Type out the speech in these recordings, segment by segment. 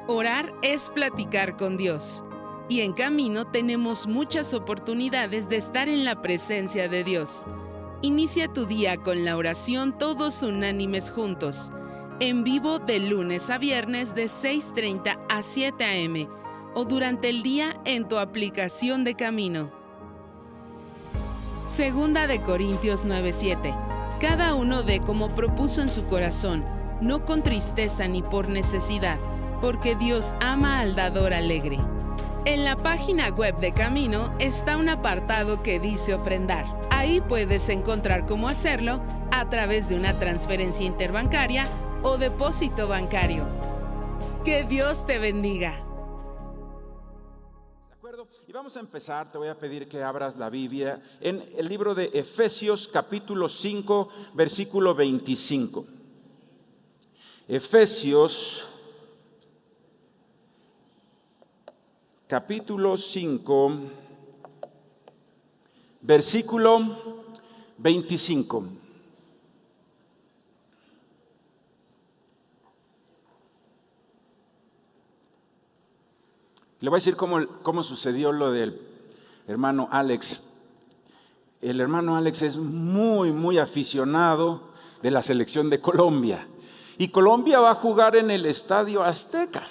Orar es platicar con Dios. Y en Camino tenemos muchas oportunidades de estar en la presencia de Dios. Inicia tu día con la oración todos unánimes juntos. En vivo de lunes a viernes de 6:30 a 7 a.m. o durante el día en tu aplicación de Camino. Segunda de Corintios 9:7. Cada uno dé como propuso en su corazón, no con tristeza ni por necesidad, porque Dios ama al dador alegre. En la página web de Camino está un apartado que dice ofrendar. Ahí puedes encontrar cómo hacerlo a través de una transferencia interbancaria o depósito bancario. Que Dios te bendiga. ¿De acuerdo? Y vamos a empezar. Te voy a pedir que abras la Biblia en el libro de Efesios capítulo 5, versículo 25. Efesios capítulo 5, versículo 25. Le voy a decir cómo sucedió lo del hermano Alex. El hermano Alex es muy aficionado de la selección de Colombia. Y Colombia va a jugar en el Estadio Azteca.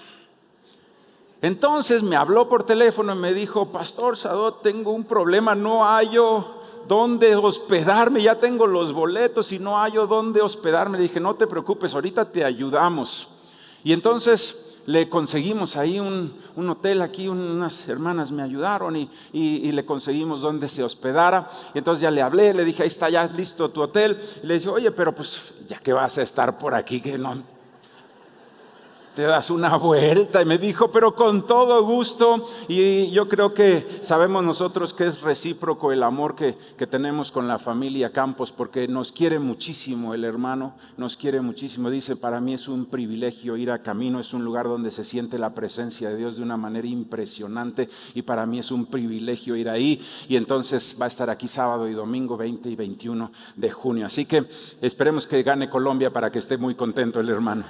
Entonces me habló por teléfono y me dijo: Pastor Sadot, tengo un problema, no hallo dónde hospedarme, ya tengo los boletos y no hallo dónde hospedarme. Le dije: no te preocupes, ahorita te ayudamos. Y entonces le conseguimos ahí un hotel aquí, unas hermanas me ayudaron y le conseguimos donde se hospedara. Y entonces ya le hablé, le dije: ahí está ya listo tu hotel. Y le dije: oye, pero pues ya que vas a estar por aquí, que no te das una vuelta. Y me dijo: pero con todo gusto. Y yo creo que sabemos nosotros que es recíproco el amor que tenemos con la familia Campos, porque nos quiere muchísimo el hermano, nos quiere muchísimo. Dice: para mí es un privilegio ir a Camino, es un lugar donde se siente la presencia de Dios de una manera impresionante, y para mí es un privilegio ir ahí. Y entonces va a estar aquí sábado y domingo 20 y 21 de junio. Así que esperemos que gane Colombia para que esté muy contento el hermano.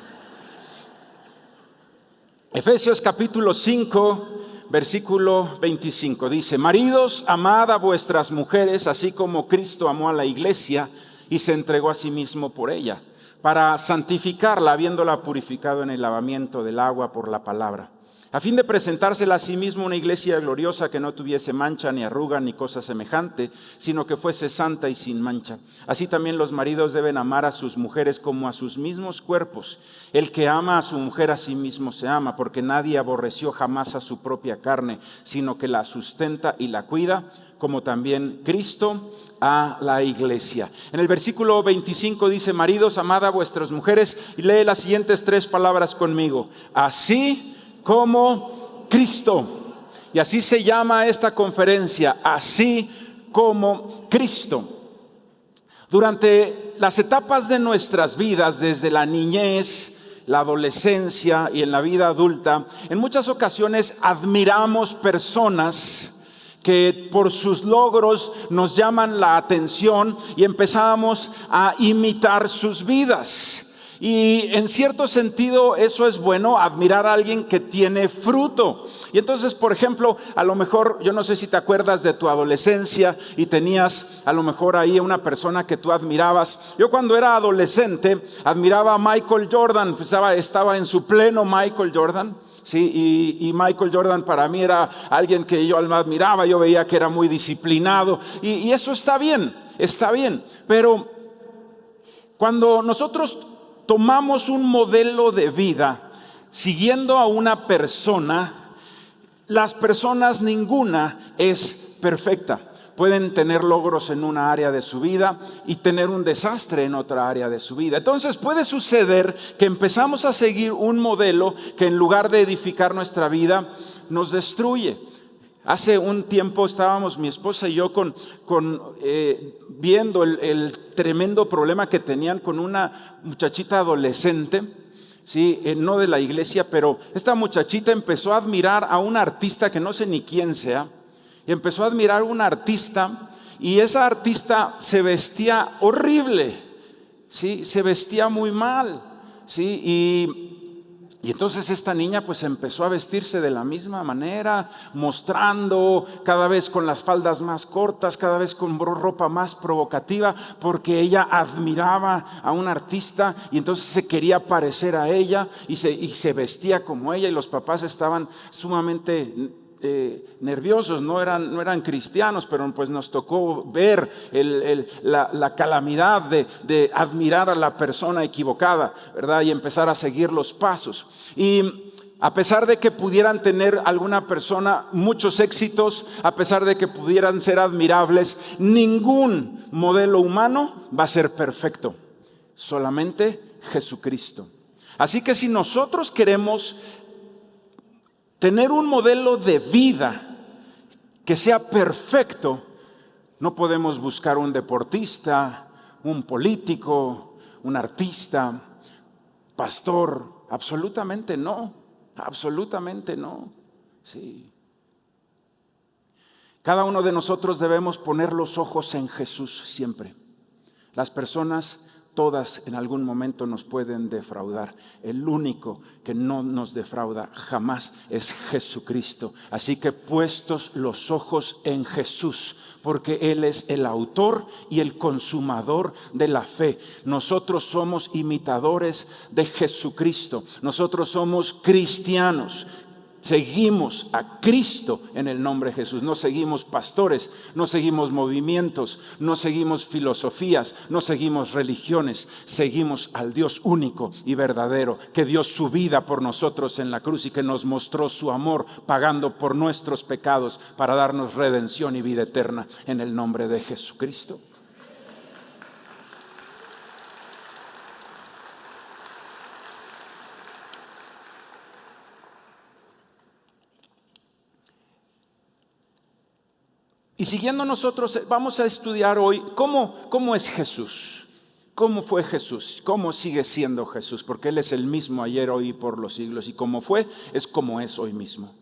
Efesios capítulo 5, versículo 25 dice: maridos, amad a vuestras mujeres, así como Cristo amó a la iglesia y se entregó a sí mismo por ella, para santificarla, habiéndola purificado en el lavamiento del agua por la palabra, a fin de presentársela a sí mismo una iglesia gloriosa, que no tuviese mancha, ni arruga, ni cosa semejante, sino que fuese santa y sin mancha. Así también los maridos deben amar a sus mujeres como a sus mismos cuerpos. El que ama a su mujer a sí mismo se ama, porque nadie aborreció jamás a su propia carne, sino que la sustenta y la cuida, como también Cristo a la iglesia. En el versículo 25 dice: maridos, amad a vuestras mujeres, y lee las siguientes 3 palabras conmigo: así como Cristo. Y así se llama esta conferencia: así como Cristo. Durante las etapas de nuestras vidas, desde la niñez, la adolescencia y en la vida adulta, en muchas ocasiones admiramos personas que por sus logros nos llaman la atención y empezamos a imitar sus vidas. Y en cierto sentido eso es bueno, admirar a alguien que tiene fruto. Y entonces, por ejemplo, a lo mejor, yo no sé si te acuerdas de tu adolescencia y tenías a lo mejor ahí una persona que tú admirabas. Yo cuando era adolescente admiraba a Michael Jordan, pues estaba en su pleno Michael Jordan. Sí, y Michael Jordan para mí era alguien que yo admiraba. Yo veía que era muy disciplinado y eso está bien, pero cuando nosotros tomamos un modelo de vida siguiendo a una persona, las personas ninguna es perfecta. Pueden tener logros en una área de su vida y tener un desastre en otra área de su vida. Entonces puede suceder que empezamos a seguir un modelo que en lugar de edificar nuestra vida nos destruye. Hace un tiempo estábamos mi esposa y yo viendo el tremendo problema que tenían con una muchachita adolescente, ¿sí? No de la iglesia, pero esta muchachita empezó a admirar a un artista que no sé ni quién sea, y empezó a admirar a un artista, y esa artista se vestía horrible, ¿sí? Se vestía muy mal, ¿sí? Y entonces esta niña pues empezó a vestirse de la misma manera, mostrando cada vez con las faldas más cortas, cada vez con ropa más provocativa, porque ella admiraba a un artista y entonces se quería parecer a ella y se vestía como ella, y los papás estaban sumamente nerviosos, no eran cristianos, pero pues nos tocó ver la calamidad de admirar a la persona equivocada, ¿verdad? Y empezar a seguir los pasos. Y a pesar de que pudieran tener alguna persona muchos éxitos, a pesar de que pudieran ser admirables, ningún modelo humano va a ser perfecto, solamente Jesucristo. Así que si nosotros queremos tener un modelo de vida que sea perfecto, no podemos buscar un deportista, un político, un artista, pastor. Absolutamente no, absolutamente no. Sí. Cada uno de nosotros debemos poner los ojos en Jesús siempre. Las personas todas en algún momento nos pueden defraudar. El único que no nos defrauda jamás es Jesucristo. Así que puestos los ojos en Jesús, porque Él es el autor y el consumador de la fe. Nosotros somos imitadores de Jesucristo. Nosotros somos cristianos. Seguimos a Cristo en el nombre de Jesús. No seguimos pastores, no seguimos movimientos, no seguimos filosofías, no seguimos religiones. Seguimos al Dios único y verdadero, que dio su vida por nosotros en la cruz y que nos mostró su amor pagando por nuestros pecados para darnos redención y vida eterna en el nombre de Jesucristo. Y siguiendo nosotros, vamos a estudiar hoy cómo es Jesús, cómo fue Jesús, cómo sigue siendo Jesús, porque Él es el mismo ayer, hoy y por los siglos, y como fue, es como es hoy mismo.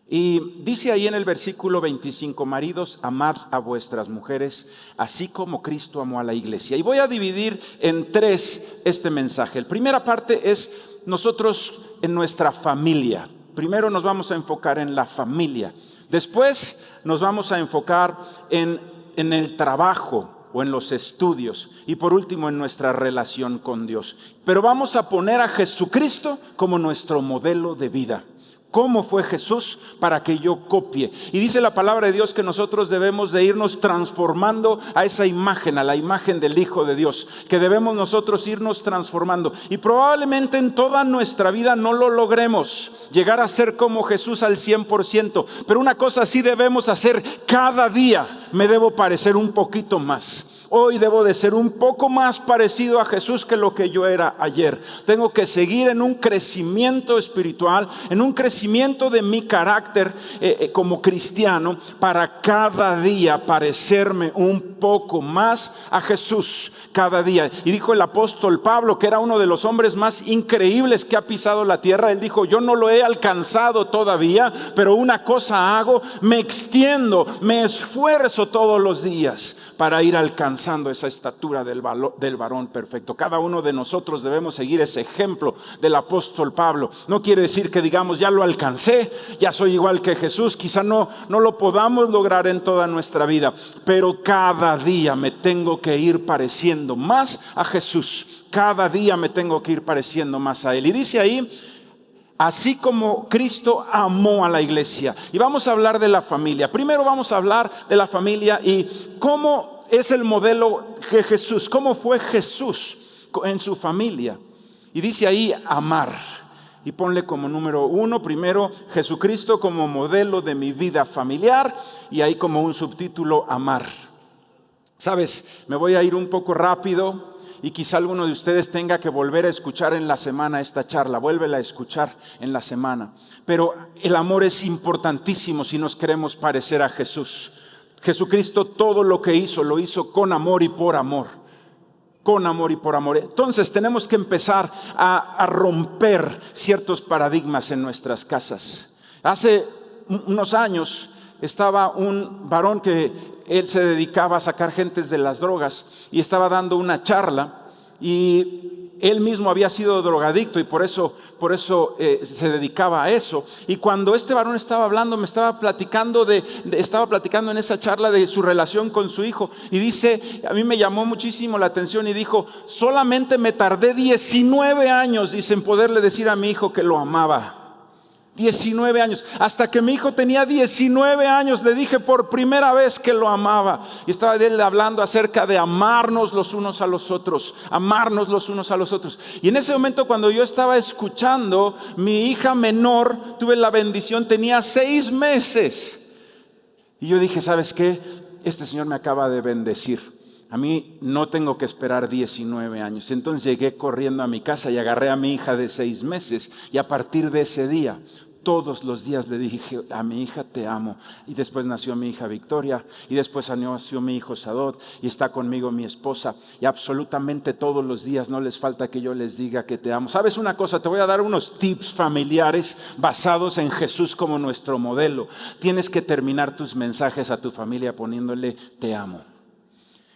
Y dice ahí en el versículo 25, maridos, amad a vuestras mujeres, así como Cristo amó a la iglesia. Y voy a dividir en tres este mensaje. La primera parte es nosotros en nuestra familia. Primero nos vamos a enfocar en la familia. Después nos vamos a enfocar en el trabajo o en los estudios. Y por último, en nuestra relación con Dios. Pero vamos a poner a Jesucristo como nuestro modelo de vida. ¿Cómo fue Jesús? Para que yo copie. Y dice la palabra de Dios que nosotros debemos de irnos transformando a esa imagen, a la imagen del Hijo de Dios. Que debemos nosotros irnos transformando. Y probablemente en toda nuestra vida no lo logremos llegar a ser como Jesús al 100%. Pero una cosa sí debemos hacer: cada día me debo parecer un poquito más. Hoy debo de ser un poco más parecido a Jesús que lo que yo era ayer. Tengo que seguir en un crecimiento espiritual, en un crecimiento de mi carácter como cristiano, para cada día parecerme un poco más a Jesús, cada día. Y dijo el apóstol Pablo, que era uno de los hombres más increíbles que ha pisado la tierra, él dijo: yo no lo he alcanzado todavía, pero una cosa hago, me extiendo, me esfuerzo todos los días para ir alcanzando esa estatura del varón perfecto. Cada uno de nosotros debemos seguir ese ejemplo del apóstol Pablo. No quiere decir que digamos: ya lo alcancé, ya soy igual que Jesús. Quizá no lo podamos lograr en toda nuestra vida, pero cada día me tengo que ir pareciendo más a Jesús. Cada día me tengo que ir pareciendo más a Él. Y dice ahí: así como Cristo amó a la iglesia. Y vamos a hablar de la familia. Primero vamos a hablar de la familia y cómo es el modelo de Jesús, cómo fue Jesús en su familia. Y dice ahí: amar. Y ponle como número 1, primero, Jesucristo como modelo de mi vida familiar, y ahí como un subtítulo: amar. Sabes, me voy a ir un poco rápido y quizá alguno de ustedes tenga que volver a escuchar en la semana esta charla. Vuélvela a escuchar en la semana. Pero el amor es importantísimo si nos queremos parecer a Jesús. Jesucristo todo lo que hizo, lo hizo con amor y por amor. Con amor y por amor. Entonces tenemos que empezar a romper ciertos paradigmas en nuestras casas. Hace unos años estaba un varón que él se dedicaba a sacar gentes de las drogas y estaba dando una charla y él mismo había sido drogadicto y por eso se dedicaba a eso. Y cuando este varón estaba hablando, estaba platicando en esa charla de su relación con su hijo. Y dice, a mí me llamó muchísimo la atención y dijo, solamente me tardé 19 años, dice, en poderle decir a mi hijo que lo amaba. 19 años, hasta que mi hijo tenía 19 años, le dije por primera vez que lo amaba. Y estaba él hablando acerca de amarnos los unos a los otros, amarnos los unos a los otros. Y en ese momento, cuando yo estaba escuchando, mi hija menor, tuve la bendición, tenía 6 meses. Y yo dije, ¿sabes qué? Este Señor me acaba de bendecir. A mí no tengo que esperar 19 años. Entonces llegué corriendo a mi casa y agarré a mi hija de 6 meses. Y a partir de ese día, todos los días le dije a mi hija, te amo. Y después nació mi hija Victoria. Y después nació mi hijo Sadot. Y está conmigo mi esposa. Y absolutamente todos los días no les falta que yo les diga que te amo. ¿Sabes una cosa? Te voy a dar unos tips familiares basados en Jesús como nuestro modelo. Tienes que terminar tus mensajes a tu familia poniéndole te amo.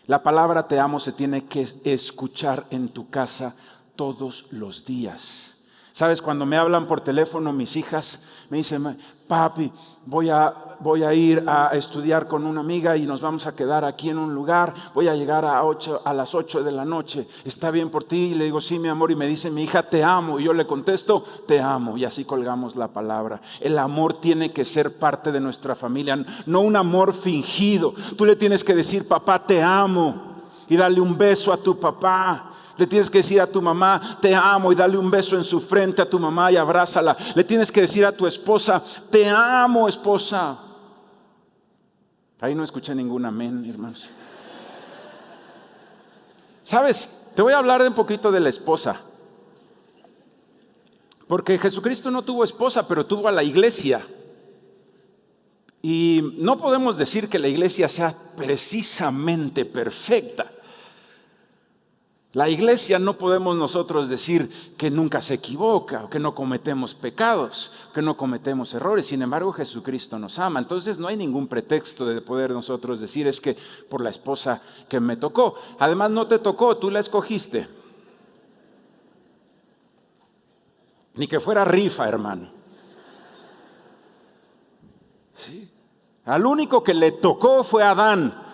La palabra te amo se tiene que escuchar en tu casa todos los días. ¿Sabes? Cuando me hablan por teléfono mis hijas, me dicen, papi, voy a ir a estudiar con una amiga y nos vamos a quedar aquí en un lugar. Voy a llegar a las 8 de la noche. ¿Está bien por ti? Y le digo, sí, mi amor. Y me dice mi hija, te amo. Y yo le contesto, te amo. Y así colgamos la palabra. El amor tiene que ser parte de nuestra familia, no un amor fingido. Tú le tienes que decir, papá, te amo. Y darle un beso a tu papá. Le tienes que decir a tu mamá, te amo, y darle un beso en su frente a tu mamá y abrázala. Le tienes que decir a tu esposa, te amo, esposa. Ahí no escuché ningún amén, hermanos. ¿Sabes? Te voy a hablar de un poquito de la esposa. Porque Jesucristo no tuvo esposa, pero tuvo a la iglesia. Y no podemos decir que la iglesia sea precisamente perfecta. La iglesia no podemos nosotros decir que nunca se equivoca, o que no cometemos pecados, que no cometemos errores. Sin embargo, Jesucristo nos ama. Entonces no hay ningún pretexto de poder nosotros decir es que por la esposa que me tocó. Además no te tocó, tú la escogiste. Ni que fuera rifa, hermano. ¿Sí? Al único que le tocó fue a Adán.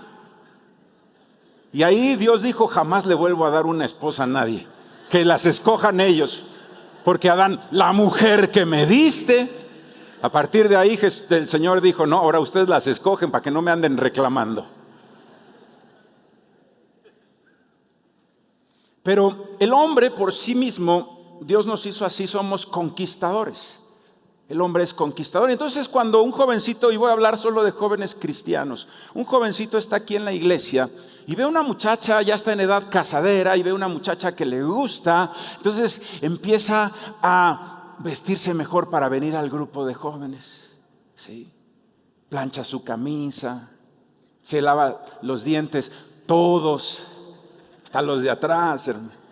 Y ahí Dios dijo, jamás le vuelvo a dar una esposa a nadie. Que las escojan ellos. Porque Adán, la mujer que me diste. A partir de ahí el Señor dijo, no, ahora ustedes las escogen para que no me anden reclamando. Pero el hombre por sí mismo, Dios nos hizo así, somos conquistadores. El hombre es conquistador. Entonces cuando un jovencito, y voy a hablar solo de jóvenes cristianos, un jovencito está aquí en la iglesia y ve una muchacha, ya está en edad casadera, y ve una muchacha que le gusta, entonces empieza a vestirse mejor para venir al grupo de jóvenes. ¿Sí? Plancha su camisa, se lava los dientes, todos, hasta los de atrás, hermano.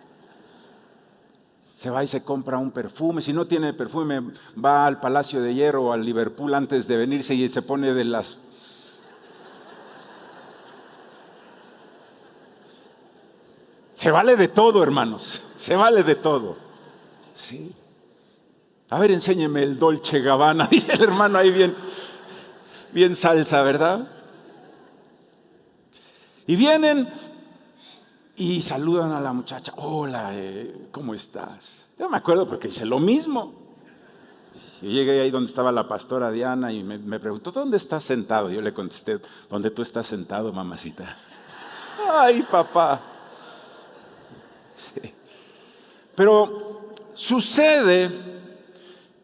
Se va y se compra un perfume. Si no tiene perfume, va al Palacio de Hierro o al Liverpool antes de venirse y se pone de las... Se vale de todo, hermanos. Se vale de todo. Sí. A ver, enséñeme el Dolce Gabbana. Dice el hermano ahí bien salsa, ¿verdad? Y vienen... y saludan a la muchacha. Hola, ¿cómo estás? Yo me acuerdo porque hice lo mismo. Yo llegué ahí donde estaba la pastora Diana y me preguntó, ¿dónde estás sentado? Yo le contesté, ¿dónde tú estás sentado, mamacita? Ay, papá. Sí. Pero sucede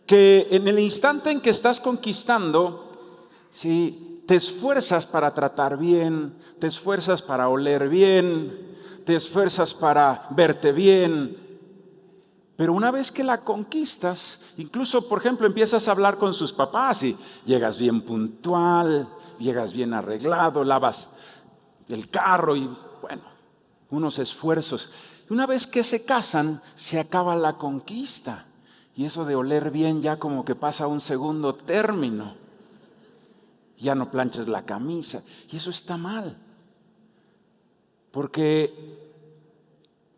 que en el instante en que estás conquistando, ¿sí?, te esfuerzas para tratar bien, te esfuerzas para oler bien, te esfuerzas para verte bien, pero una vez que la conquistas, incluso por ejemplo empiezas a hablar con sus papás y llegas bien puntual, llegas bien arreglado, lavas el carro y bueno, unos esfuerzos. Una vez que se casan, se acaba la conquista y eso de oler bien ya como que pasa a un segundo término. Ya no planchas la camisa y eso está mal. Porque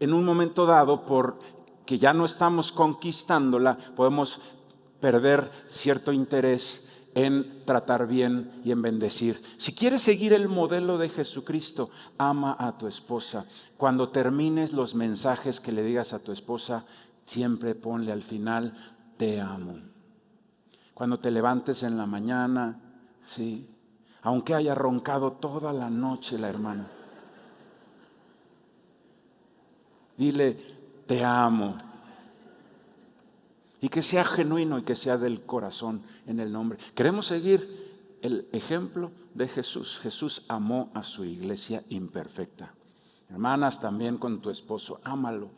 en un momento dado, porque ya no estamos conquistándola, podemos perder cierto interés en tratar bien y en bendecir. Si quieres seguir el modelo de Jesucristo, ama a tu esposa. Cuando termines los mensajes que le digas a tu esposa, siempre ponle al final, te amo. Cuando te levantes en la mañana, sí, aunque haya roncado toda la noche la hermana, dile, te amo. Y que sea genuino y que sea del corazón en el nombre. Queremos seguir el ejemplo de Jesús. Jesús amó a su iglesia imperfecta. Hermanas, también con tu esposo, ámalo.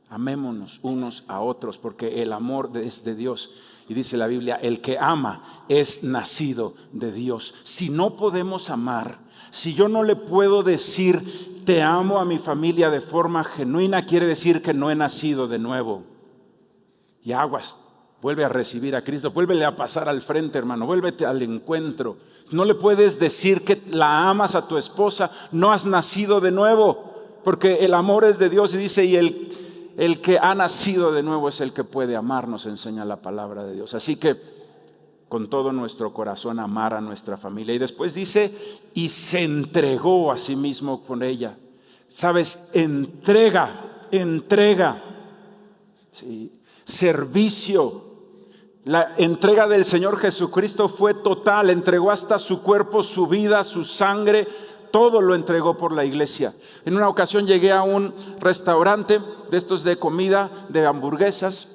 Amémonos unos a otros, porque el amor es de Dios. Y dice la Biblia, el que ama es nacido de Dios. Si no podemos amar, si yo no le puedo decir te amo a mi familia de forma genuina, quiere decir que no he nacido de nuevo. Y aguas, vuelve a recibir a Cristo, vuélvele a pasar al frente, hermano, vuélvete al encuentro. No le puedes decir que la amas a tu esposa, no has nacido de nuevo, porque el amor es de Dios y dice, y el que ha nacido de nuevo es el que puede amar, nos enseña la palabra de Dios. Así que con todo nuestro corazón amar a nuestra familia. Y después dice, y se entregó a sí mismo con ella. ¿Sabes? Entrega. Sí. Servicio. La entrega del Señor Jesucristo fue total. Entregó hasta su cuerpo, su vida, su sangre. Todo lo entregó por la iglesia. En una ocasión llegué a un restaurante de estos de comida, de hamburguesas,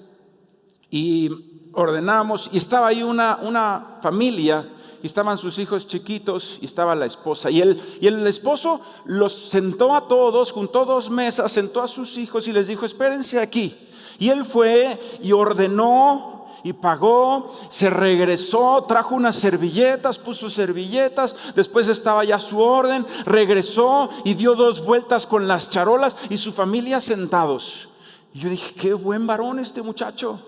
y ordenamos, y estaba ahí una familia, y estaban sus hijos chiquitos, y estaba la esposa, y el esposo los sentó a todos, juntó 2 mesas, sentó a sus hijos y les dijo, espérense aquí. Y él fue y ordenó y pagó, se regresó, trajo unas servilletas, puso servilletas, después estaba ya su orden, regresó y dio 2 vueltas con las charolas y su familia sentados. Y yo dije, qué buen varón este muchacho,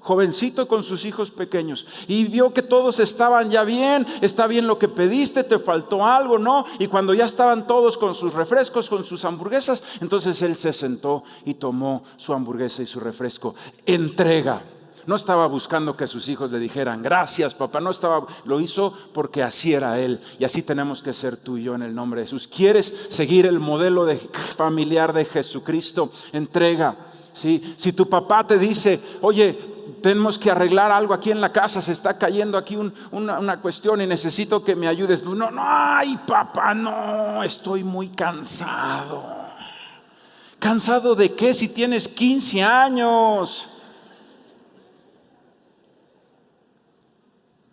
jovencito con sus hijos pequeños. Y vio que todos estaban ya bien, está bien lo que pediste, te faltó algo, ¿no? Y cuando ya estaban todos con sus refrescos, con sus hamburguesas, entonces él se sentó y tomó su hamburguesa y su refresco. Entrega. No estaba buscando que sus hijos le dijeran, gracias papá, lo hizo porque así era él. Y así tenemos que ser tú y yo en el nombre de Jesús. ¿Quieres seguir el modelo familiar de Jesucristo? Entrega. ¿Sí? Si tu papá te dice, oye, tenemos que arreglar algo aquí en la casa, se está cayendo aquí una cuestión y necesito que me ayudes. No, ay papá, no, estoy muy cansado. ¿Cansado de qué si tienes 15 años?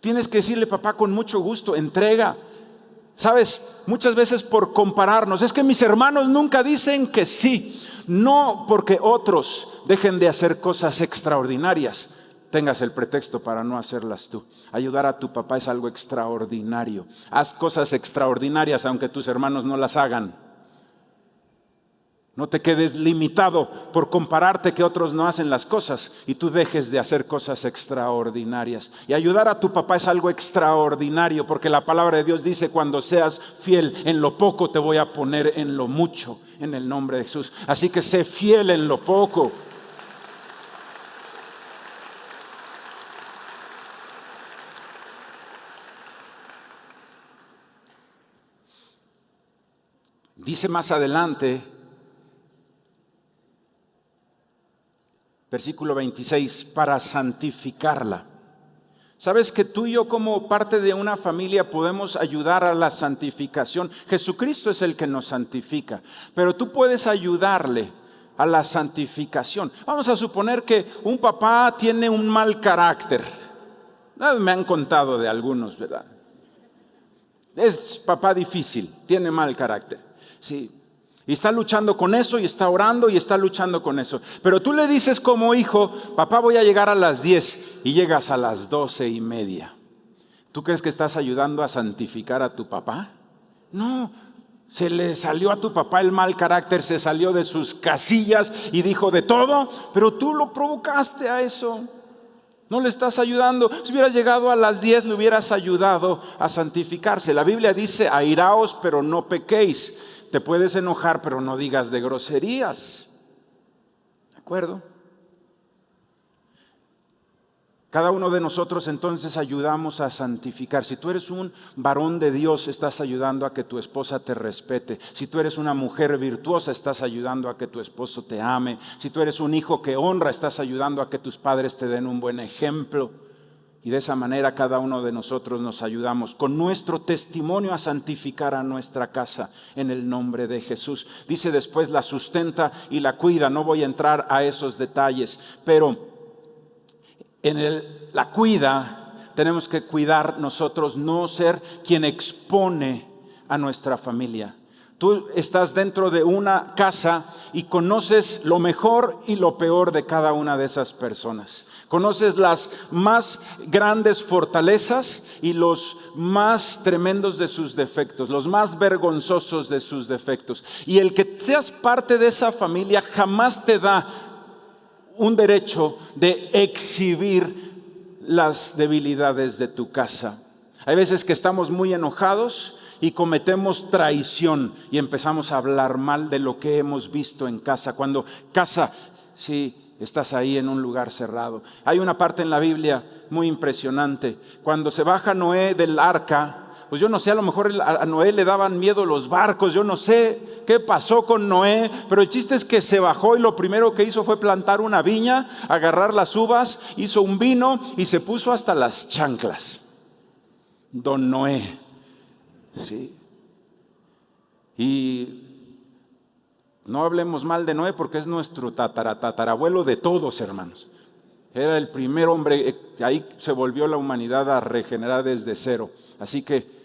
Tienes que decirle, papá, con mucho gusto, entrega. ¿Sabes? Muchas veces por compararnos, es que mis hermanos nunca dicen que sí. No porque otros dejen de hacer cosas extraordinarias, tengas el pretexto para no hacerlas tú. Ayudar a tu papá es algo extraordinario. Haz cosas extraordinarias aunque tus hermanos no las hagan. No te quedes limitado por compararte que otros no hacen las cosas y tú dejes de hacer cosas extraordinarias. Y ayudar a tu papá es algo extraordinario porque la palabra de Dios dice, cuando seas fiel en lo poco te voy a poner en lo mucho, en el nombre de Jesús. Así que sé fiel en lo poco. Dice más adelante, versículo 26, para santificarla. ¿Sabes que tú y yo como parte de una familia podemos ayudar a la santificación? Jesucristo es el que nos santifica, pero tú puedes ayudarle a la santificación. Vamos a suponer que un papá tiene un mal carácter. Me han contado de algunos, ¿verdad? Es papá difícil, tiene mal carácter. Sí. Y está luchando con eso y está orando y está luchando con eso. Pero tú le dices como hijo, papá voy a llegar a las 10 y llegas a las 12:30. ¿Tú crees que estás ayudando a santificar a tu papá? No, se le salió a tu papá el mal carácter, se salió de sus casillas y dijo de todo, pero tú lo provocaste a eso. No le estás ayudando. Si hubieras llegado a las 10, le hubieras ayudado a santificarse. La Biblia dice, airaos, pero no pequéis. Te puedes enojar, pero no digas de groserías. acuerdo? Cada uno de nosotros entonces ayudamos a santificar. Si tú eres un varón de Dios, estás ayudando a que tu esposa te respete. Si tú eres una mujer virtuosa, estás ayudando a que tu esposo te ame. Si tú eres un hijo que honra, estás ayudando a que tus padres te den un buen ejemplo. Y de esa manera cada uno de nosotros nos ayudamos con nuestro testimonio a santificar a nuestra casa en el nombre de Jesús. Dice después, la sustenta y la cuida. No voy a entrar a esos detalles, pero la cuida, tenemos que cuidar nosotros, no ser quien expone a nuestra familia. Tú estás dentro de una casa y conoces lo mejor y lo peor de cada una de esas personas. Conoces las más grandes fortalezas y los más tremendos de sus defectos, los más vergonzosos de sus defectos. Y el que seas parte de esa familia jamás te da un derecho de exhibir las debilidades de tu casa. Hay veces que estamos muy enojados y cometemos traición y empezamos a hablar mal de lo que hemos visto en casa. Cuando casa, sí, estás ahí en un lugar cerrado. Hay una parte en la Biblia muy impresionante. Cuando se baja Noé del arca, pues yo no sé, a lo mejor a Noé le daban miedo los barcos, yo no sé qué pasó con Noé, pero el chiste es que se bajó y lo primero que hizo fue plantar una viña, agarrar las uvas, hizo un vino y se puso hasta las chanclas. Don Noé, ¿sí? Y no hablemos mal de Noé porque es nuestro tatarabuelo de todos, hermanos. Era el primer hombre, ahí se volvió la humanidad a regenerar desde cero. Así que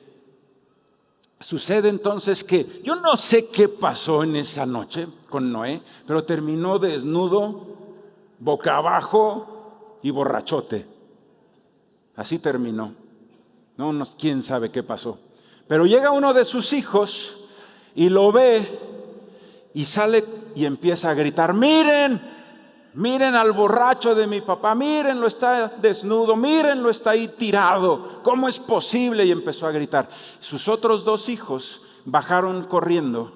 sucede entonces que yo no sé qué pasó en esa noche con Noé, pero terminó desnudo, boca abajo y borrachote. Así terminó. No, quién sabe qué pasó. Pero llega uno de sus hijos y lo ve y sale y empieza a gritar: miren al borracho de mi papá, mírenlo, está desnudo, mírenlo, está ahí tirado, ¿cómo es posible? Y empezó a gritar. Sus otros dos hijos bajaron corriendo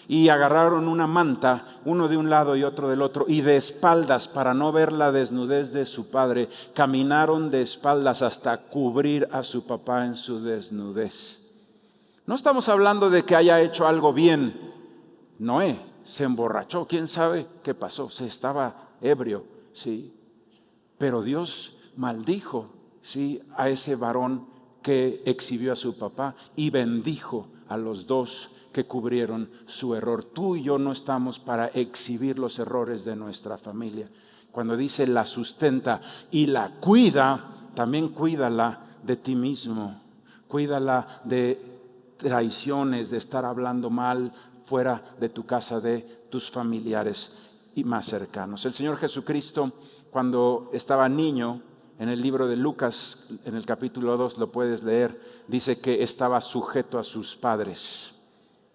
y agarraron una manta, uno de un lado y otro del otro, y de espaldas, para no ver la desnudez de su padre, caminaron de espaldas hasta cubrir a su papá en su desnudez. No estamos hablando de que haya hecho algo bien. Noé se emborrachó, quién sabe qué pasó, se estaba ebrio, sí. Pero Dios maldijo, sí, a ese varón que exhibió a su papá y bendijo a los dos que cubrieron su error. Tú y yo no estamos para exhibir los errores de nuestra familia. Cuando dice la sustenta y la cuida, también cuídala de ti mismo. Cuídala de traiciones, de estar hablando mal fuera de tu casa de tus familiares y más cercanos. El Señor Jesucristo, cuando estaba niño, en el libro de Lucas, en el capítulo 2, lo puedes leer, dice que estaba sujeto a sus padres.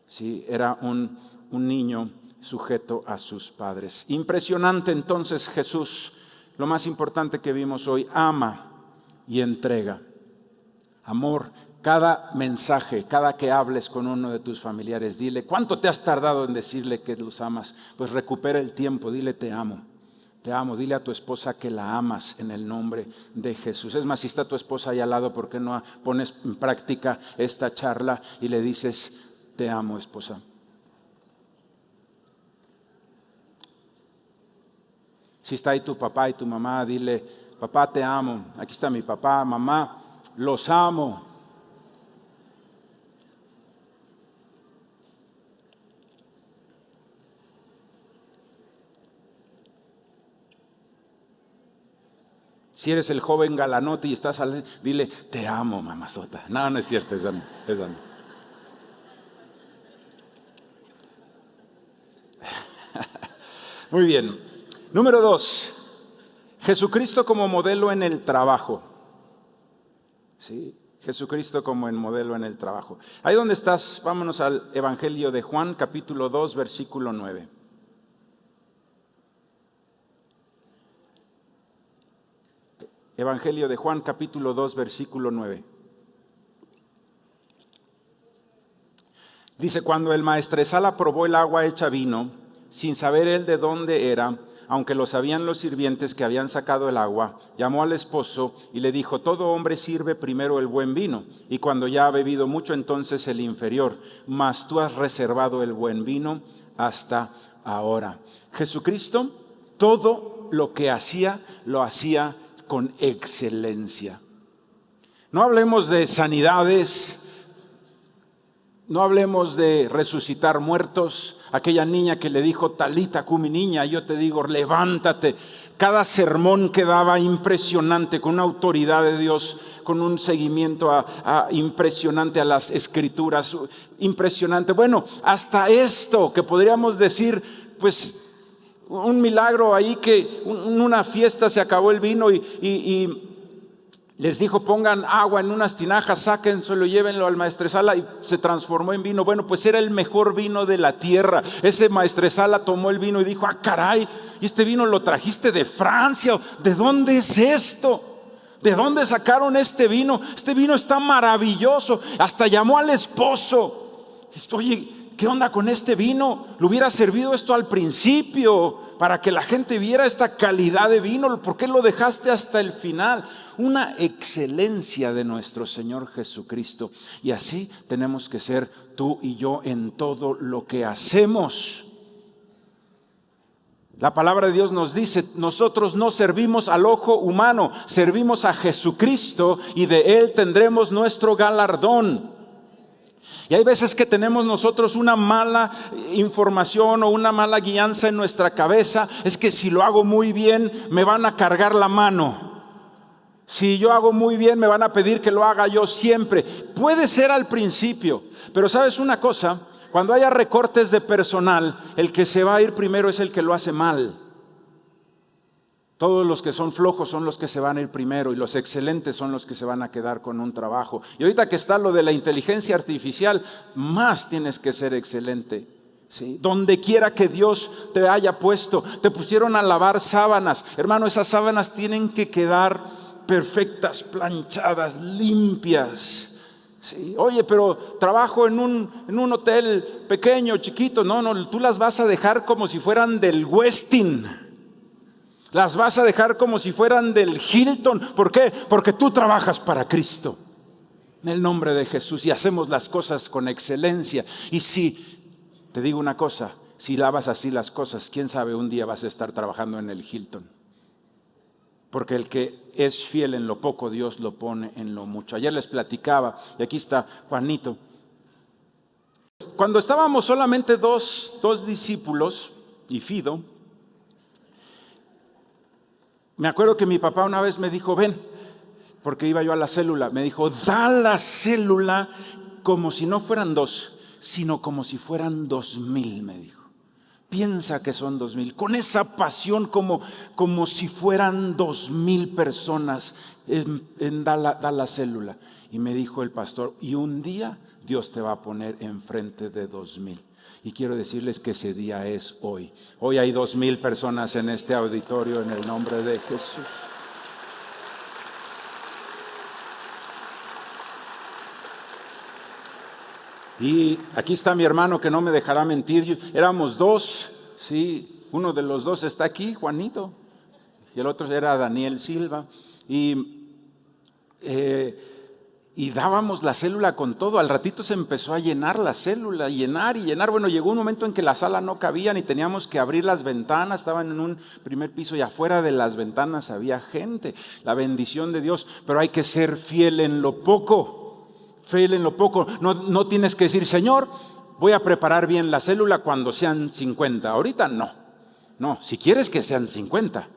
Sí, era un niño sujeto a sus padres. Impresionante entonces Jesús, lo más importante que vimos hoy, ama y entrega. Amor. Cada mensaje, cada que hables con uno de tus familiares, dile: ¿cuánto te has tardado en decirle que los amas? Pues recupera el tiempo, dile: te amo, dile a tu esposa que la amas en el nombre de Jesús. Es más, si está tu esposa ahí al lado, ¿por qué no pones en práctica esta charla y le dices: te amo, esposa? Si está ahí tu papá y tu mamá, dile: papá, te amo, aquí está mi papá, mamá, los amo. Si eres el joven galanote y estás dile: te amo, mamazota. No, no es cierto, esa no. Muy bien. Número 2, Jesucristo como modelo en el trabajo. Sí, Jesucristo como modelo en el trabajo. Ahí donde estás, vámonos al Evangelio de Juan, capítulo 2, versículo 9. Evangelio de Juan, capítulo 2, versículo 9. Dice: cuando el maestresala probó el agua hecha vino, sin saber él de dónde era, aunque lo sabían los sirvientes que habían sacado el agua, llamó al esposo y le dijo: todo hombre sirve primero el buen vino, y cuando ya ha bebido mucho, entonces el inferior, mas tú has reservado el buen vino hasta ahora. Jesucristo, todo lo que hacía, lo hacía con excelencia. No hablemos de sanidades, no hablemos de resucitar muertos. Aquella niña que le dijo: Talita cumi, niña, yo te digo, levántate. Cada sermón que daba impresionante, con una autoridad de Dios, con un seguimiento impresionante a las escrituras, impresionante. Bueno, hasta esto que podríamos decir, pues un milagro ahí, que en una fiesta se acabó el vino y les dijo: pongan agua en unas tinajas, sáquenselo, llévenlo al maestresala, y se transformó en vino. Bueno, pues era el mejor vino de la tierra. Ese maestresala tomó el vino y dijo: ah, caray, ¿y este vino lo trajiste de Francia? ¿De dónde es esto? ¿De dónde sacaron este vino? Este vino está maravilloso. Hasta llamó al esposo. Oye, ¿qué onda con este vino? Le hubiera servido esto al principio para que la gente viera esta calidad de vino. ¿Por qué lo dejaste hasta el final? Una excelencia de nuestro Señor Jesucristo. Y así tenemos que ser tú y yo en todo lo que hacemos. La palabra de Dios nos dice: nosotros no servimos al ojo humano, servimos a Jesucristo, y de Él tendremos nuestro galardón. Y hay veces que tenemos nosotros una mala información o una mala guianza en nuestra cabeza. Es que si lo hago muy bien, me van a cargar la mano. Si yo hago muy bien, me van a pedir que lo haga yo siempre. Puede ser al principio, pero ¿sabes una cosa? Cuando haya recortes de personal, el que se va a ir primero es el que lo hace mal. Todos los que son flojos son los que se van a ir primero, y los excelentes son los que se van a quedar con un trabajo. Y ahorita que está lo de la inteligencia artificial, más tienes que ser excelente. ¿Sí? Donde quiera que Dios te haya puesto, te pusieron a lavar sábanas. Hermano, esas sábanas tienen que quedar perfectas, planchadas, limpias. Sí. Oye, pero trabajo en un hotel pequeño, chiquito. No, tú las vas a dejar como si fueran del Westin. Las vas a dejar como si fueran del Hilton. ¿Por qué? Porque tú trabajas para Cristo. En el nombre de Jesús. Y hacemos las cosas con excelencia. Y si, te digo una cosa, si lavas así las cosas, quién sabe, un día vas a estar trabajando en el Hilton. Porque el que es fiel en lo poco, Dios lo pone en lo mucho. Ayer les platicaba, y aquí está Juanito. Cuando estábamos solamente dos discípulos y Fido, me acuerdo que mi papá una vez me dijo: ven, porque iba yo a la célula. Me dijo: da la célula como si no fueran 2, sino como si fueran 2,000, me dijo. Piensa que son 2,000, con esa pasión como si fueran 2,000 personas da la célula. Y me dijo el pastor: y un día Dios te va a poner enfrente de 2,000. Y quiero decirles que ese día es hoy. Hoy hay 2,000 personas en este auditorio, en el nombre de Jesús. Y aquí está mi hermano que no me dejará mentir. Éramos 2, sí, uno de los 2 está aquí, Juanito, y el otro era Daniel Silva. Y dábamos la célula con todo. Al ratito se empezó a llenar la célula, llenar. Bueno, llegó un momento en que la sala no cabía y teníamos que abrir las ventanas. Estaban en un primer piso y afuera de las ventanas había gente. La bendición de Dios. Pero hay que ser fiel en lo poco. Fiel en lo poco. No tienes que decir: Señor, voy a preparar bien la célula cuando sean 50. Ahorita no. No, si quieres que sean 50.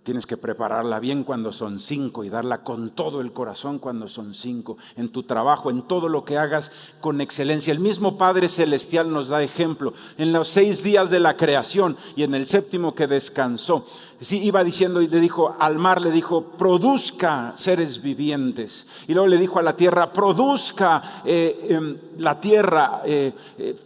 Tienes que prepararla bien cuando son 5 y darla con todo el corazón cuando son 5. En tu trabajo, en todo lo que hagas con excelencia. El mismo Padre Celestial nos da ejemplo. En los 6 días de la creación y en el 7º que descansó. Sí, iba diciendo y le dijo al mar, le dijo: produzca seres vivientes. Y luego le dijo a la tierra: produzca la tierra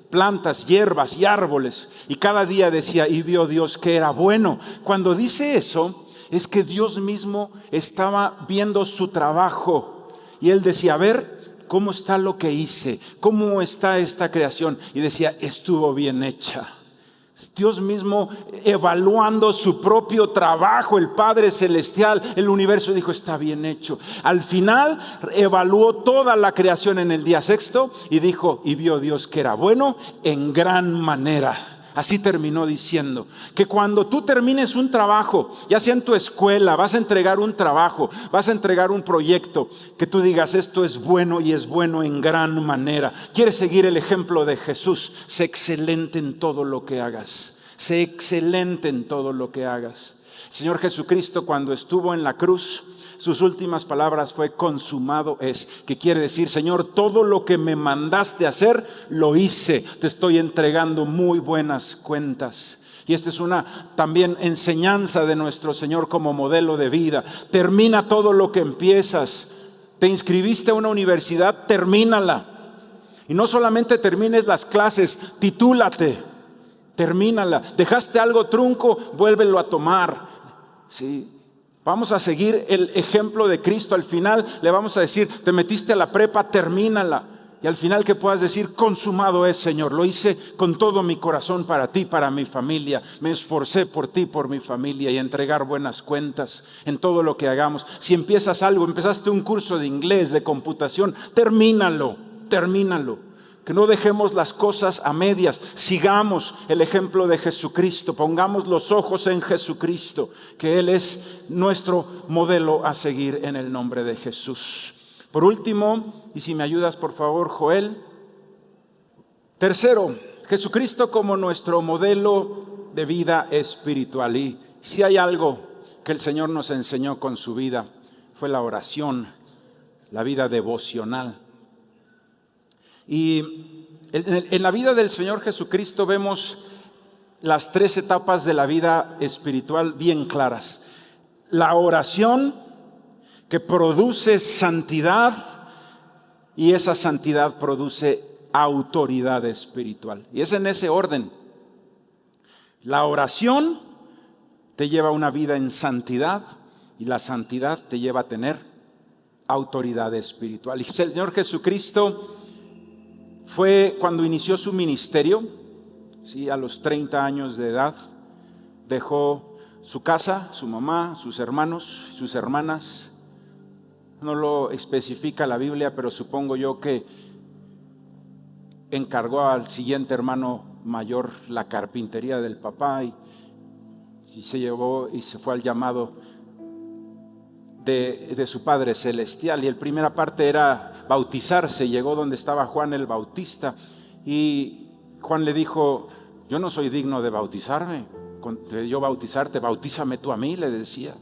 plantas, hierbas y árboles. Y cada día decía: y vio Dios que era bueno. Cuando dice eso, es que Dios mismo estaba viendo su trabajo. Y Él decía: a ver, ¿cómo está lo que hice? ¿Cómo está esta creación? Y decía: estuvo bien hecha. Dios mismo evaluando su propio trabajo, el Padre Celestial, el universo, dijo, está bien hecho. Al final evaluó toda la creación en el día sexto y dijo, y vio Dios que era bueno en gran manera. Así terminó diciendo que cuando tú termines un trabajo, ya sea en tu escuela, vas a entregar un trabajo, vas a entregar un proyecto, que tú digas, esto es bueno y es bueno en gran manera. ¿Quieres seguir el ejemplo de Jesús? Sé excelente en todo lo que hagas. Sé excelente en todo lo que hagas. El Señor Jesucristo, cuando estuvo en la cruz, sus últimas palabras fue consumado es, que quiere decir, Señor, todo lo que me mandaste hacer, lo hice. Te estoy entregando muy buenas cuentas. Y esta es una también enseñanza de nuestro Señor como modelo de vida. Termina todo lo que empiezas. Te inscribiste a una universidad, termínala. Y no solamente termines las clases, titúlate, termínala. Dejaste algo trunco, vuélvelo a tomar. Sí. Vamos a seguir el ejemplo de Cristo. Al final le vamos a decir, te metiste a la prepa, termínala. Y al final que puedas decir, consumado es, Señor. Lo hice con todo mi corazón para ti, para mi familia. Me esforcé por ti, por mi familia, y entregar buenas cuentas en todo lo que hagamos. Si empiezas algo, empezaste un curso de inglés, de computación, termínalo. Que no dejemos las cosas a medias, sigamos el ejemplo de Jesucristo, pongamos los ojos en Jesucristo, que Él es nuestro modelo a seguir en el nombre de Jesús. Por último, y si me ayudas por favor, Joel. Tercero, Jesucristo como nuestro modelo de vida espiritual. Y si hay algo que el Señor nos enseñó con su vida, fue la oración, la vida devocional. Y en la vida del Señor Jesucristo vemos las 3 etapas de la vida espiritual bien claras. La oración, que produce santidad, y esa santidad produce autoridad espiritual. Y es en ese orden. La oración te lleva a una vida en santidad, y la santidad te lleva a tener autoridad espiritual. Y el Señor Jesucristo fue cuando inició su ministerio, ¿sí? A los 30 años de edad, dejó su casa, su mamá, sus hermanos, sus hermanas. No lo especifica la Biblia, pero supongo yo que encargó al siguiente hermano mayor la carpintería del papá y se llevó y se fue al llamado de su Padre Celestial. Y la primera parte era bautizarse. Llegó donde estaba Juan el Bautista y Juan le dijo, yo no soy digno de bautizarme, de yo bautizarte, bautízame tú a mí, le decía.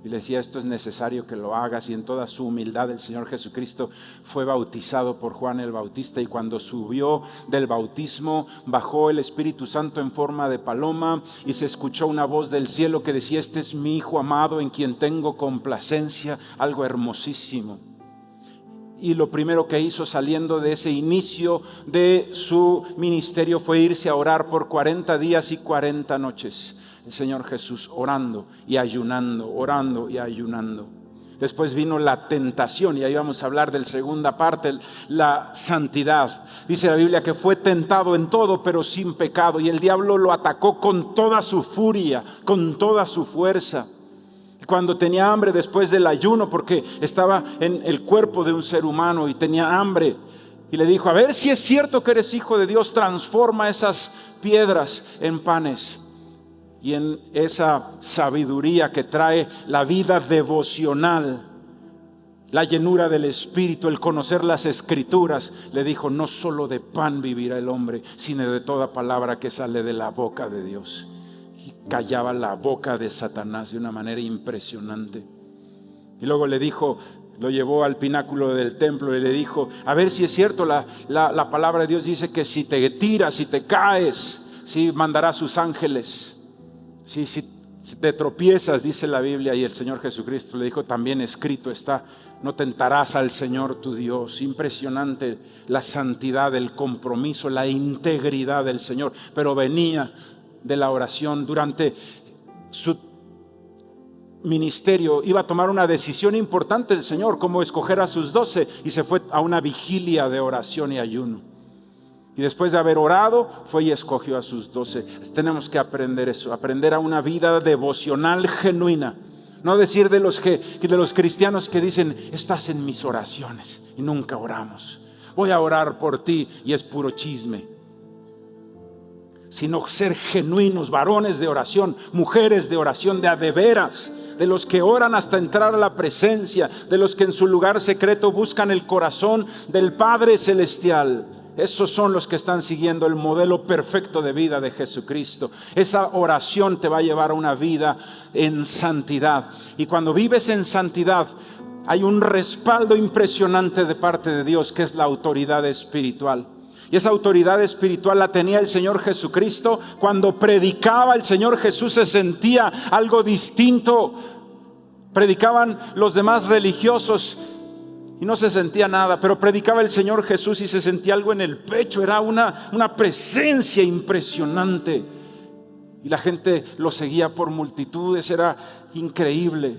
Y le decía, esto es necesario que lo hagas. Y en toda su humildad el Señor Jesucristo fue bautizado por Juan el Bautista. Y cuando subió del bautismo, bajó el Espíritu Santo en forma de paloma y se escuchó una voz del cielo que decía, este es mi Hijo amado en quien tengo complacencia. Algo hermosísimo. Y lo primero que hizo saliendo de ese inicio de su ministerio fue irse a orar por 40 días y 40 noches. El Señor Jesús orando y ayunando, orando y ayunando. Después vino la tentación y ahí vamos a hablar de la segunda parte, la santidad. Dice la Biblia que fue tentado en todo pero sin pecado, y el diablo lo atacó con toda su furia, con toda su fuerza. Cuando tenía hambre después del ayuno, porque estaba en el cuerpo de un ser humano y tenía hambre, y le dijo, a ver si es cierto que eres hijo de Dios, transforma esas piedras en panes. Y en esa sabiduría que trae la vida devocional, la llenura del Espíritu, el conocer las Escrituras, le dijo, no solo de pan vivirá el hombre, sino de toda palabra que sale de la boca de Dios. Y callaba la boca de Satanás de una manera impresionante. Y luego le dijo, lo llevó al pináculo del templo y le dijo, a ver si es cierto, la palabra de Dios dice que si te tiras, si te caes, sí, mandará a sus ángeles. Sí, si te tropiezas, dice la Biblia, y el Señor Jesucristo le dijo, también escrito está, no tentarás al Señor tu Dios. Impresionante la santidad, el compromiso, la integridad del Señor, pero venía de la oración. Durante su ministerio iba a tomar una decisión importante el Señor, como escoger a sus 12, y se fue a una vigilia de oración y ayuno. Y después de haber orado, fue y escogió a sus 12. Tenemos que aprender eso, aprender a una vida devocional genuina. No decir de los cristianos que dicen, estás en mis oraciones y nunca oramos. Voy a orar por ti y es puro chisme. Sino ser genuinos, varones de oración, mujeres de oración, de a de veras, de los que oran hasta entrar a la presencia, de los que en su lugar secreto buscan el corazón del Padre Celestial. Esos son los que están siguiendo el modelo perfecto de vida de Jesucristo. Esa oración te va a llevar a una vida en santidad. Y cuando vives en santidad, hay un respaldo impresionante de parte de Dios, que es la autoridad espiritual. Y esa autoridad espiritual la tenía el Señor Jesucristo. Cuando predicaba el Señor Jesús se sentía algo distinto. Predicaban los demás religiosos y no se sentía nada, pero predicaba el Señor Jesús y se sentía algo en el pecho. Era una presencia impresionante. Y la gente lo seguía por multitudes, era increíble.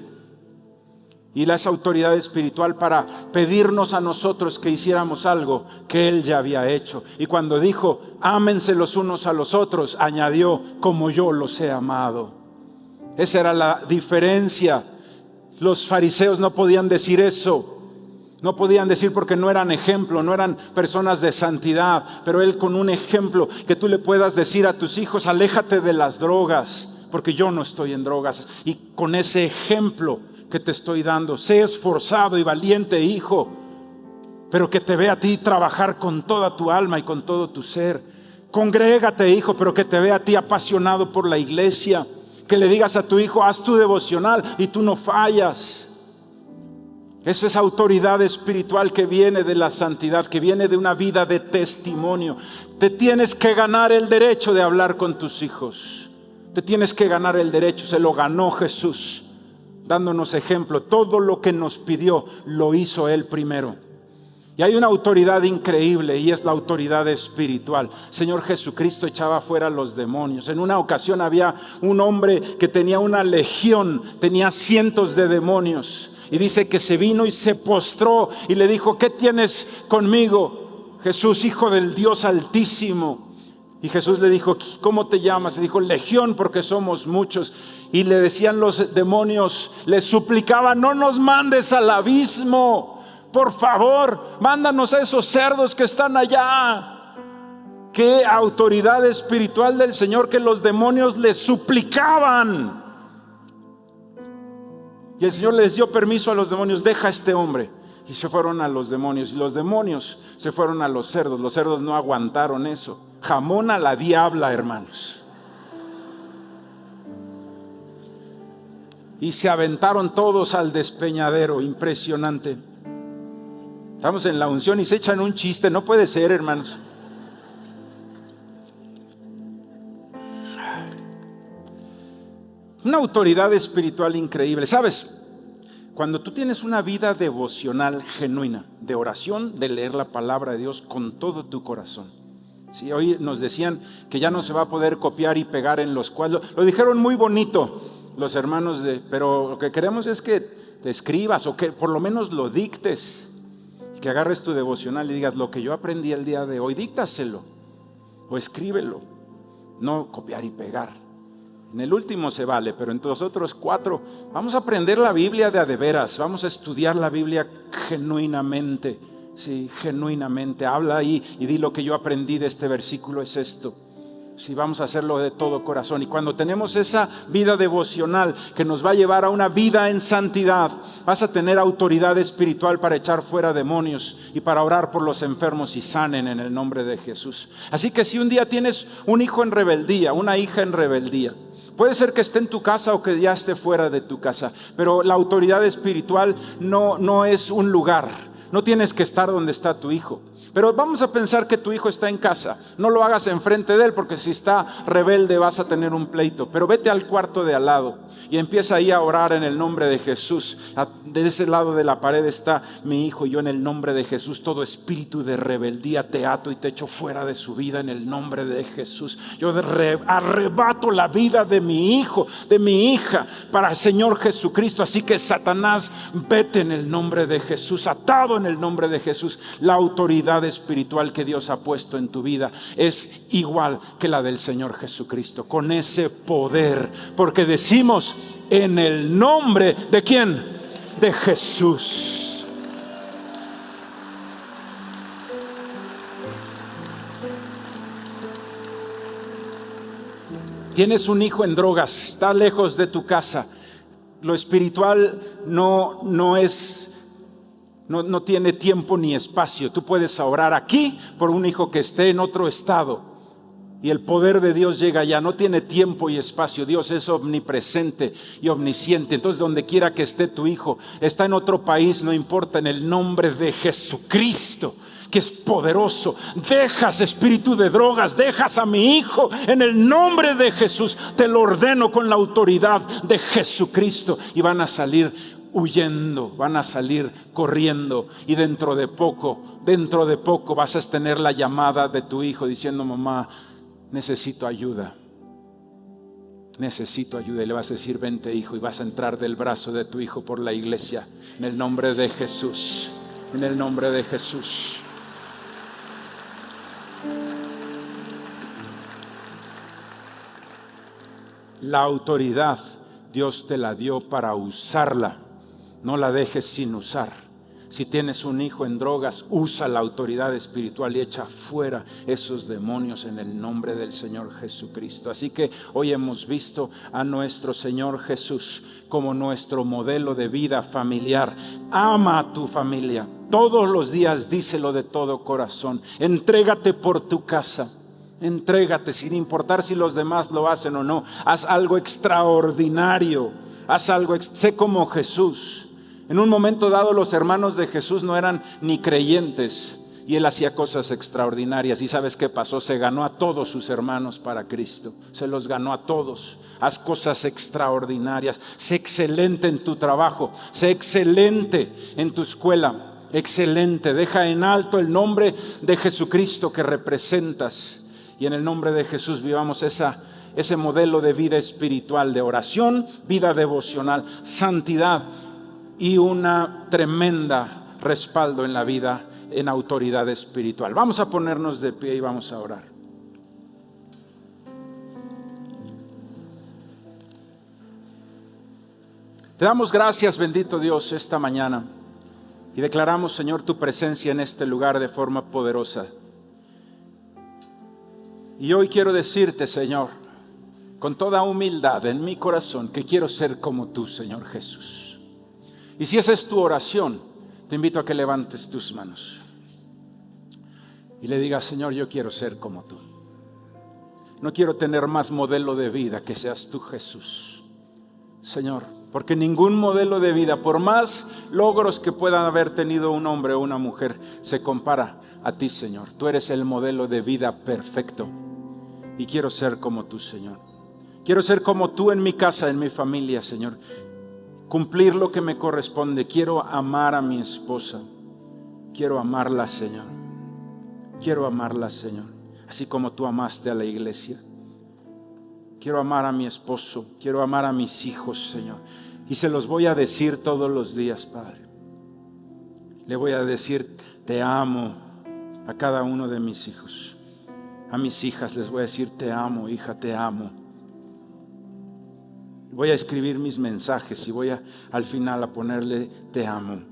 Y esa autoridad espiritual para pedirnos a nosotros que hiciéramos algo que Él ya había hecho. Y cuando dijo, ámense los unos a los otros, añadió, como yo los he amado. Esa era la diferencia. Los fariseos no podían decir eso. No podían decir porque no eran ejemplo, no eran personas de santidad. Pero Él con un ejemplo que tú le puedas decir a tus hijos, aléjate de las drogas, porque yo no estoy en drogas. Y con ese ejemplo que te estoy dando, sé esforzado y valiente, hijo, pero que te vea a ti trabajar con toda tu alma y con todo tu ser. Congrégate, hijo, pero que te vea a ti apasionado por la iglesia. Que le digas a tu hijo, haz tu devocional y tú no fallas. Eso es autoridad espiritual que viene de la santidad, que viene de una vida de testimonio. Te tienes que ganar el derecho de hablar con tus hijos. Te tienes que ganar el derecho, se lo ganó Jesús, dándonos ejemplo. Todo lo que nos pidió lo hizo Él primero. Y hay una autoridad increíble y es la autoridad espiritual. Señor Jesucristo echaba fuera a los demonios. En una ocasión había un hombre que tenía una legión, tenía cientos de demonios. Y dice que se vino y se postró y le dijo, ¿qué tienes conmigo, Jesús, Hijo del Dios Altísimo? Y Jesús le dijo, ¿cómo te llamas? Y dijo, Legión, porque somos muchos. Y le decían los demonios, le suplicaban, no nos mandes al abismo, por favor, mándanos a esos cerdos que están allá. Qué autoridad espiritual del Señor, que los demonios le suplicaban. Y el Señor les dio permiso a los demonios, deja a este hombre. Y se fueron a los demonios, y los demonios se fueron a los cerdos. Los cerdos no aguantaron eso. Jamón a la diabla, hermanos. Y se aventaron todos al despeñadero, impresionante. Estamos en la unción y se echan un chiste, no puede ser, hermanos. Una autoridad espiritual increíble. ¿Sabes? Cuando tú tienes una vida devocional genuina, de oración, de leer la palabra de Dios con todo tu corazón. Sí, hoy nos decían que ya no se va a poder copiar y pegar en los cuadros. Lo dijeron muy bonito los hermanos, pero lo que queremos es que te escribas o que por lo menos lo dictes. Que agarres tu devocional y digas, lo que yo aprendí el día de hoy, díctaselo o escríbelo. No copiar y pegar. En el último se vale, pero en los otros 4 vamos a aprender la Biblia de a de veras. Vamos a estudiar la Biblia genuinamente. Sí, genuinamente. Habla ahí y di, lo que yo aprendí de este versículo es esto. Sí, vamos a hacerlo de todo corazón. Y cuando tenemos esa vida devocional que nos va a llevar a una vida en santidad, vas a tener autoridad espiritual para echar fuera demonios y para orar por los enfermos y sanen en el nombre de Jesús. Así que si un día tienes un hijo en rebeldía, una hija en rebeldía, puede ser que esté en tu casa o que ya esté fuera de tu casa, pero la autoridad espiritual no es un lugar. No tienes que estar donde está tu hijo. Pero vamos a pensar que tu hijo está en casa. No lo hagas enfrente de él, porque si está rebelde vas a tener un pleito. Pero vete al cuarto de al lado y empieza ahí a orar en el nombre de Jesús. De ese lado de la pared está mi hijo y yo en el nombre de Jesús. Todo espíritu de rebeldía te ato y te echo fuera de su vida en el nombre de Jesús. Yo arrebato la vida de mi hijo, de mi hija, para el Señor Jesucristo. Así que Satanás, vete en el nombre de Jesús, atado en el nombre de Jesús. La autoridad espiritual que Dios ha puesto en tu vida es igual que la del Señor Jesucristo, con ese poder, porque decimos en el nombre ¿de quién? De Jesús. Tienes un hijo en drogas, está lejos de tu casa. Lo espiritual no tiene tiempo ni espacio. Tú puedes orar aquí por un hijo que esté en otro estado y el poder de Dios llega allá. No tiene tiempo y espacio. Dios es omnipresente y omnisciente. Entonces, donde quiera que esté tu hijo, está en otro país, no importa, en el nombre de Jesucristo, que es poderoso. Dejas espíritu de drogas, dejas a mi hijo en el nombre de Jesús. Te lo ordeno con la autoridad de Jesucristo, y van a salir huyendo, van a salir corriendo, y dentro de poco vas a tener la llamada de tu hijo diciendo: mamá, necesito ayuda, y le vas a decir: vente, hijo, y vas a entrar del brazo de tu hijo por la iglesia, en el nombre de Jesús, en el nombre de Jesús. La autoridad Dios te la dio para usarla. No la dejes sin usar. Si tienes un hijo en drogas, usa la autoridad espiritual y echa fuera esos demonios en el nombre del Señor Jesucristo. Así que hoy hemos visto a nuestro Señor Jesús como nuestro modelo de vida familiar. Ama a tu familia. Todos los días díselo de todo corazón. Entrégate por tu casa. Entrégate sin importar si los demás lo hacen o no. Haz algo extraordinario. Sé como Jesús. En un momento dado, los hermanos de Jesús no eran ni creyentes y él hacía cosas extraordinarias. ¿Y sabes qué pasó? Se ganó a todos sus hermanos para Cristo. Se los ganó a todos. Haz cosas extraordinarias. Sé excelente en tu trabajo. Sé excelente en tu escuela. Excelente. Deja en alto el nombre de Jesucristo que representas. Y en el nombre de Jesús vivamos ese modelo de vida espiritual, de oración, vida devocional, santidad y una tremenda respaldo en la vida en autoridad espiritual. Vamos a ponernos de pie y vamos a orar. Te damos gracias, bendito Dios, esta mañana, y declaramos, Señor, tu presencia en este lugar de forma poderosa. Y hoy quiero decirte, Señor, con toda humildad en mi corazón, que quiero ser como tú, Señor Jesús. Y si esa es tu oración, te invito a que levantes tus manos y le digas: Señor, yo quiero ser como tú. No quiero tener más modelo de vida que seas tú, Jesús. Señor, porque ningún modelo de vida, por más logros que puedan haber tenido un hombre o una mujer, se compara a ti, Señor. Tú eres el modelo de vida perfecto. Y quiero ser como tú, Señor. Quiero ser como tú en mi casa, en mi familia, Señor. Cumplir lo que me corresponde. Quiero amar a mi esposa. Quiero amarla, Señor. Quiero amarla, Señor. Así como tú amaste a la iglesia. Quiero amar a mi esposo. Quiero amar a mis hijos, Señor. Y se los voy a decir todos los días, Padre. Le voy a decir: te amo a cada uno de mis hijos. A mis hijas les voy a decir: te amo, hija, te amo. Voy a escribir mis mensajes y voy al final a ponerle: te amo.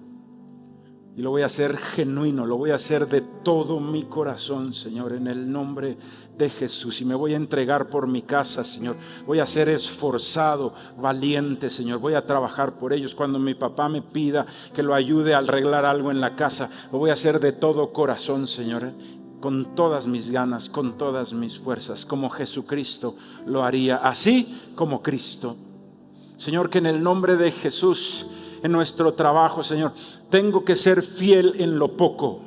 Y lo voy a hacer genuino, lo voy a hacer de todo mi corazón, Señor, en el nombre de Jesús. Y me voy a entregar por mi casa, Señor. Voy a ser esforzado, valiente, Señor. Voy a trabajar por ellos. Cuando mi papá me pida que lo ayude a arreglar algo en la casa, lo voy a hacer de todo corazón, Señor. Con todas mis ganas, con todas mis fuerzas, como Jesucristo lo haría, así como Cristo. Señor, que en el nombre de Jesús, en nuestro trabajo, Señor, tengo que ser fiel en lo poco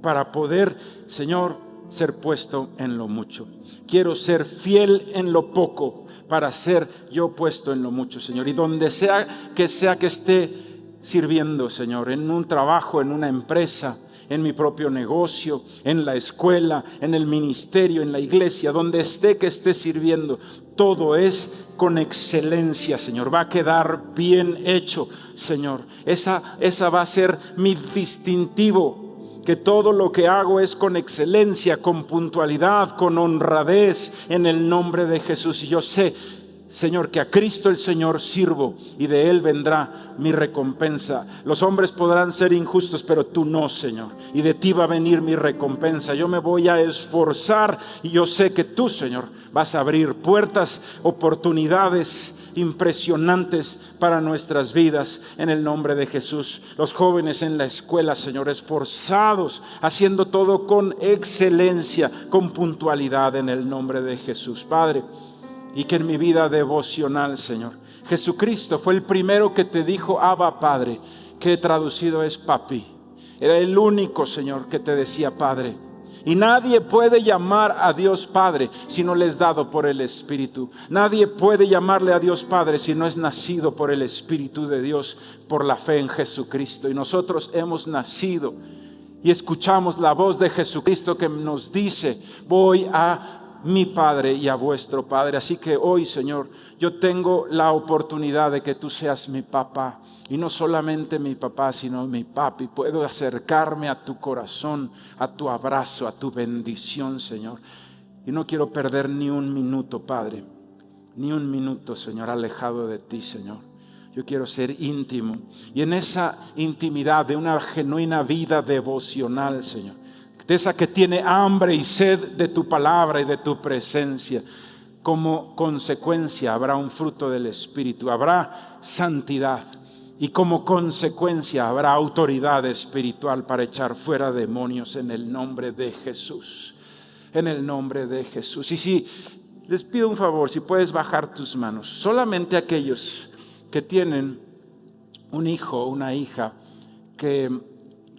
para poder, Señor, ser puesto en lo mucho. Quiero ser fiel en lo poco para ser yo puesto en lo mucho, Señor. Y donde sea que esté sirviendo, Señor, en un trabajo, en una empresa, en mi propio negocio, en la escuela, en el ministerio, en la iglesia, donde esté que esté sirviendo, todo es con excelencia, Señor. Va a quedar bien hecho, Señor. Esa va a ser mi distintivo, que todo lo que hago es con excelencia, con puntualidad, con honradez, en el nombre de Jesús. Y yo sé, Señor, que a Cristo el Señor sirvo y de Él vendrá mi recompensa. Los hombres podrán ser injustos, pero tú no, Señor. Y de ti va a venir mi recompensa. Yo me voy a esforzar y yo sé que tú, Señor, vas a abrir puertas, oportunidades impresionantes para nuestras vidas en el nombre de Jesús. Los jóvenes en la escuela, Señor, esforzados, haciendo todo con excelencia, con puntualidad en el nombre de Jesús. Padre, y que en mi vida devocional, Señor, Jesucristo fue el primero que te dijo Abba Padre, que traducido es papi. Era el único, Señor, que te decía Padre. Y nadie puede llamar a Dios Padre si no le es dado por el Espíritu. Nadie puede llamarle a Dios Padre si no es nacido por el Espíritu de Dios, por la fe en Jesucristo. Y nosotros hemos nacido y escuchamos la voz de Jesucristo que nos dice: voy a mi Padre y a vuestro Padre. Así que hoy, Señor, yo tengo la oportunidad de que tú seas mi papá. Y no solamente mi papá, sino mi papi. Puedo acercarme a tu corazón, a tu abrazo, a tu bendición, Señor. Y no quiero perder ni un minuto, Padre. Ni un minuto, Señor, alejado de ti, Señor. Yo quiero ser íntimo. Y en esa intimidad de una genuina vida devocional, Señor, de esa que tiene hambre y sed de tu palabra y de tu presencia, como consecuencia habrá un fruto del Espíritu, habrá santidad, y como consecuencia habrá autoridad espiritual para echar fuera demonios en el nombre de Jesús. En el nombre de Jesús. Y si les pido un favor, si puedes bajar tus manos, solamente aquellos que tienen un hijo o una hija que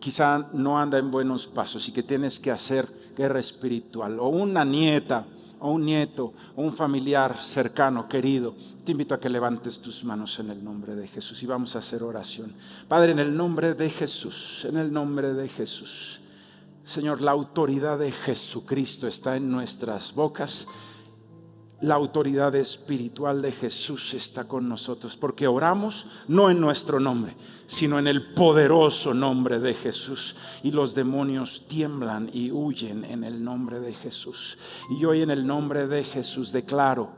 quizá no anda en buenos pasos y que tienes que hacer guerra espiritual, o una nieta, o un nieto, o un familiar cercano, querido, te invito a que levantes tus manos en el nombre de Jesús y vamos a hacer oración. Padre, en el nombre de Jesús, en el nombre de Jesús, Señor, la autoridad de Jesucristo está en nuestras bocas. La autoridad espiritual de Jesús está con nosotros, porque oramos no en nuestro nombre, sino en el poderoso nombre de Jesús. Y los demonios tiemblan y huyen en el nombre de Jesús. Y hoy en el nombre de Jesús declaro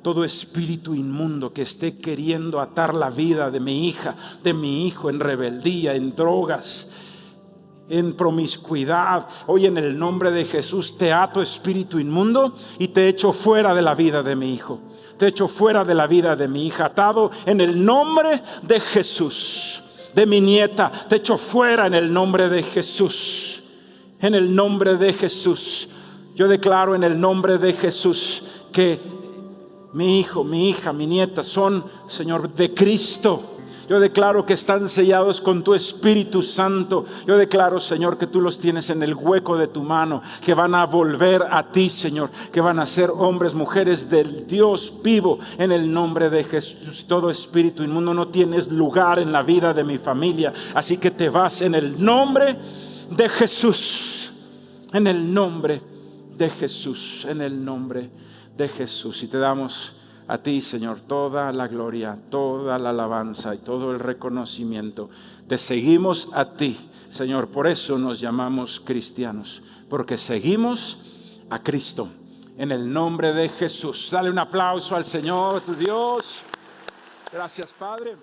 todo espíritu inmundo que esté queriendo atar la vida de mi hija, de mi hijo, en rebeldía, en drogas, en promiscuidad. Hoy en el nombre de Jesús te ato, espíritu inmundo, y te echo fuera de la vida de mi hijo. Te echo fuera de la vida de mi hija, atado en el nombre de Jesús. De mi nieta, te echo fuera en el nombre de Jesús. En el nombre de Jesús. Yo declaro en el nombre de Jesús que mi hijo, mi hija, mi nieta son, Señor, de Cristo. Yo declaro que están sellados con tu Espíritu Santo. Yo declaro, Señor, que tú los tienes en el hueco de tu mano, que van a volver a ti, Señor, que van a ser hombres, mujeres del Dios vivo en el nombre de Jesús. Todo espíritu inmundo no tienes lugar en la vida de mi familia, así que te vas en el nombre de Jesús. En el nombre de Jesús, en el nombre de Jesús. Y te damos a ti, Señor, toda la gloria, toda la alabanza y todo el reconocimiento. Te seguimos a ti, Señor. Por eso nos llamamos cristianos, porque seguimos a Cristo. En el nombre de Jesús. Dale un aplauso al Señor, tu Dios. Gracias, Padre.